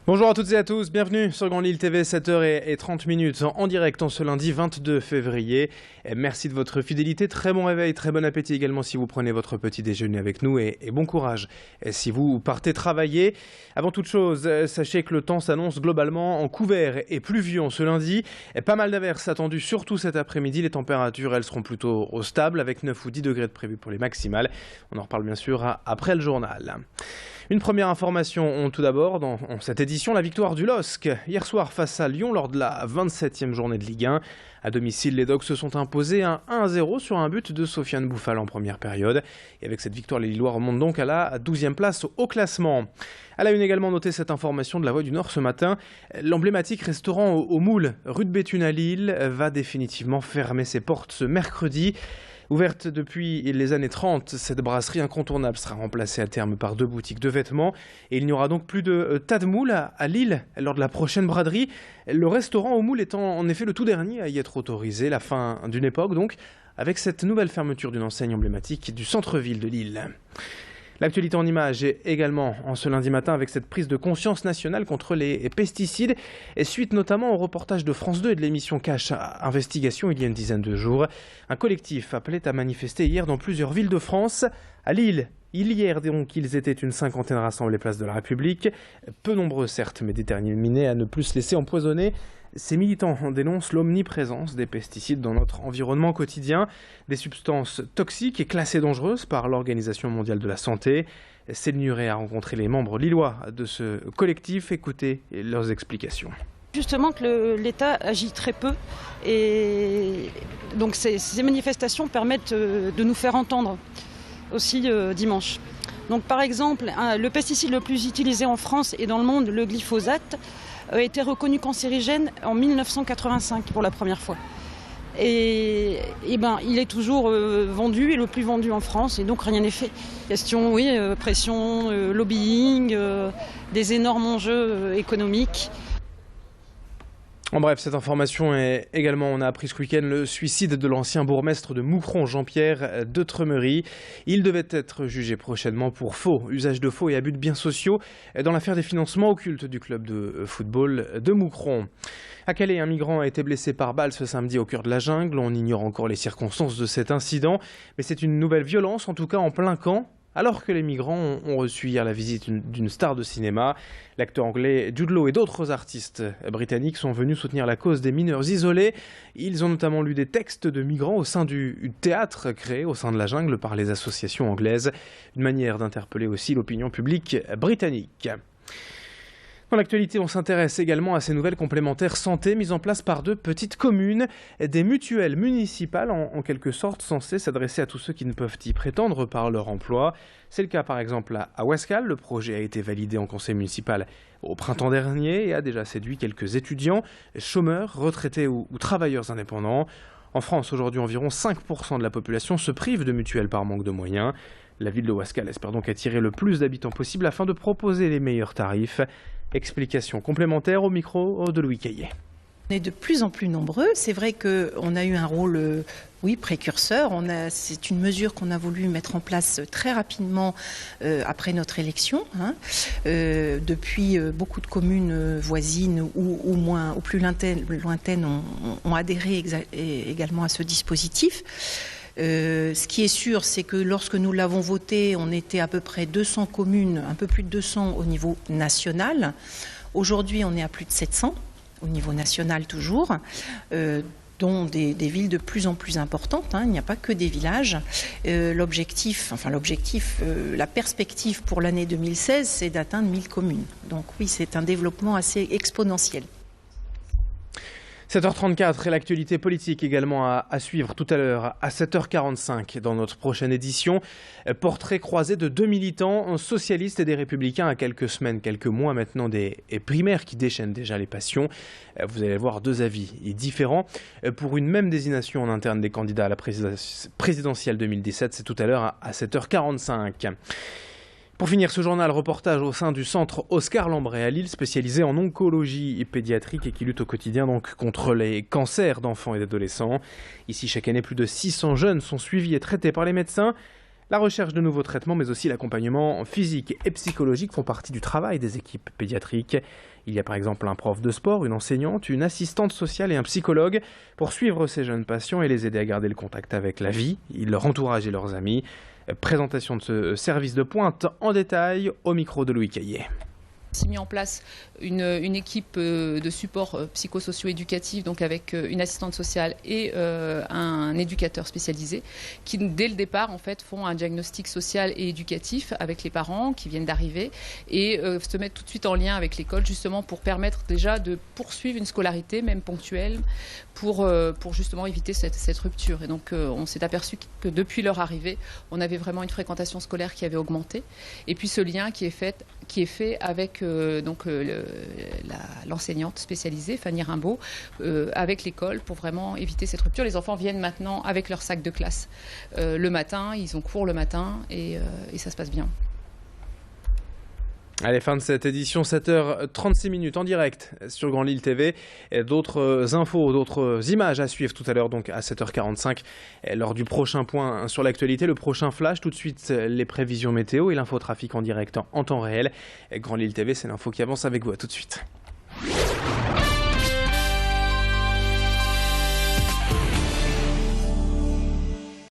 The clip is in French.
Bonjour à toutes et à tous, bienvenue sur Grand Lille TV, 7h30 en direct en ce lundi 22 février. Et merci de votre fidélité, très bon réveil, très bon appétit également si vous prenez votre petit déjeuner avec nous et bon courage si vous partez travailler. Avant toute chose, sachez que le temps s'annonce globalement en couvert et pluvieux en ce lundi. Pas mal d'averses attendues surtout cet après-midi, les températures elles seront plutôt stables avec 9 ou 10 degrés de prévu pour les maximales. On en reparle bien sûr après le journal. Une première information tout d'abord dans cette édition, la victoire du LOSC hier soir face à Lyon lors de la 27e journée de Ligue 1. À domicile, les Dogs se sont imposés un 1-0 sur un but de Sofiane Bouffal en première période. Et avec cette victoire, les Lillois remontent donc à la 12e place au classement. Elle a également noté cette information de La Voix du Nord ce matin. L'emblématique restaurant au Moule, rue de Béthune à Lille, va définitivement fermer ses portes ce mercredi. Ouverte depuis les années 30, cette brasserie incontournable sera remplacée à terme par 2 boutiques de vêtements. Et il n'y aura donc plus de tas de moules à Lille lors de la prochaine braderie. Le restaurant au moule étant en effet le tout dernier à y être autorisé, la fin d'une époque donc, avec cette nouvelle fermeture d'une enseigne emblématique du centre-ville de Lille. L'actualité en images est également en ce lundi matin avec cette prise de conscience nationale contre les pesticides et suite notamment au reportage de France 2 et de l'émission Cache Investigation il y a une dizaine de jours. Un collectif appelait à manifester hier dans plusieurs villes de France. À Lille, hier donc, ils étaient une cinquantaine rassemblés place de la République. Peu nombreux certes, mais déterminés à ne plus se laisser empoisonner. Ces militants dénoncent l'omniprésence des pesticides dans notre environnement quotidien, des substances toxiques et classées dangereuses par l'Organisation mondiale de la santé. Céline Nuret a rencontré les membres lillois de ce collectif. Écoutez leurs explications. Justement que l'État agit très peu et donc ces manifestations permettent de nous faire entendre aussi dimanche. Donc par exemple, le pesticide le plus utilisé en France et dans le monde, le glyphosate, a été reconnu cancérigène en 1985 pour la première fois. Et il est toujours vendu et le plus vendu en France et donc rien n'est fait. Question, pression, lobbying, des énormes enjeux économiques. En bref, cette information est également, on a appris ce week-end le suicide de l'ancien bourgmestre de Moucron, Jean-Pierre de Tremery. Il devait être jugé prochainement pour usage de faux et abus de biens sociaux dans l'affaire des financements occultes du club de football de Moucron. À Calais, un migrant a été blessé par balle ce samedi au cœur de la jungle. On ignore encore les circonstances de cet incident, mais c'est une nouvelle violence, en tout cas en plein camp. Alors que les migrants ont reçu hier la visite d'une star de cinéma, l'acteur anglais Jude Law et d'autres artistes britanniques sont venus soutenir la cause des mineurs isolés. Ils ont notamment lu des textes de migrants au sein du théâtre créé au sein de la jungle par les associations anglaises. Une manière d'interpeller aussi l'opinion publique britannique. Dans l'actualité, on s'intéresse également à ces nouvelles complémentaires santé mises en place par 2 petites communes, des mutuelles municipales en quelque sorte censées s'adresser à tous ceux qui ne peuvent y prétendre par leur emploi. C'est le cas par exemple à Ouascal. Le projet a été validé en conseil municipal au printemps dernier et a déjà séduit quelques étudiants, chômeurs, retraités ou travailleurs indépendants. En France, aujourd'hui, environ 5% de la population se prive de mutuelles par manque de moyens. La ville de Ouascal espère donc attirer le plus d'habitants possible afin de proposer les meilleurs tarifs. Explication complémentaire au micro de Louis Caillet. On est de plus en plus nombreux. C'est vrai qu'on a eu un rôle précurseur. C'est une mesure qu'on a voulu mettre en place très rapidement après notre élection. Depuis, beaucoup de communes voisines ou plus lointaines ont adhéré également à ce dispositif. Ce qui est sûr, c'est que lorsque nous l'avons voté, on était à peu près 200 communes, un peu plus de 200 au niveau national. Aujourd'hui, on est à plus de 700 au niveau national toujours, dont des villes de plus en plus importantes. Il n'y a pas que des villages. La perspective pour l'année 2016, c'est d'atteindre 1000 communes. Donc oui, c'est un développement assez exponentiel. 7h34 et l'actualité politique également à suivre tout à l'heure à 7h45 dans notre prochaine édition. Portrait croisé de 2 militants socialistes et des républicains à quelques semaines, quelques mois maintenant des primaires qui déchaînent déjà les passions. Vous allez voir 2 avis différents pour une même désignation en interne des candidats à la présidentielle 2017. C'est tout à l'heure à 7h45. Pour finir ce journal, reportage au sein du centre Oscar Lambret à Lille, spécialisé en oncologie pédiatrique et qui lutte au quotidien donc contre les cancers d'enfants et d'adolescents. Ici, chaque année, plus de 600 jeunes sont suivis et traités par les médecins. La recherche de nouveaux traitements, mais aussi l'accompagnement physique et psychologique font partie du travail des équipes pédiatriques. Il y a par exemple un prof de sport, une enseignante, une assistante sociale et un psychologue pour suivre ces jeunes patients et les aider à garder le contact avec la vie, leur entourage et leurs amis. Présentation de ce service de pointe en détail au micro de Louis Caillet. Mis en place une équipe de support psychosocio-éducatif, donc avec une assistante sociale et un éducateur spécialisé, qui dès le départ en fait font un diagnostic social et éducatif avec les parents qui viennent d'arriver et se mettent tout de suite en lien avec l'école, justement pour permettre déjà de poursuivre une scolarité, même ponctuelle, pour justement éviter cette rupture. Et donc on s'est aperçu que depuis leur arrivée, on avait vraiment une fréquentation scolaire qui avait augmenté, et puis ce lien qui est fait avec l'enseignante spécialisée, Fanny Rimbaud, avec l'école pour vraiment éviter cette rupture. Les enfants viennent maintenant avec leur sac de classe le matin, ils ont cours le matin et ça se passe bien. Allez, fin de cette édition, 7h36 en direct sur Grand Lille TV. D'autres infos, d'autres images à suivre tout à l'heure, donc à 7h45, lors du prochain point sur l'actualité, le prochain flash. Tout de suite, les prévisions météo et l'infotrafic en direct en temps réel. Grand Lille TV, c'est l'info qui avance avec vous. À tout de suite.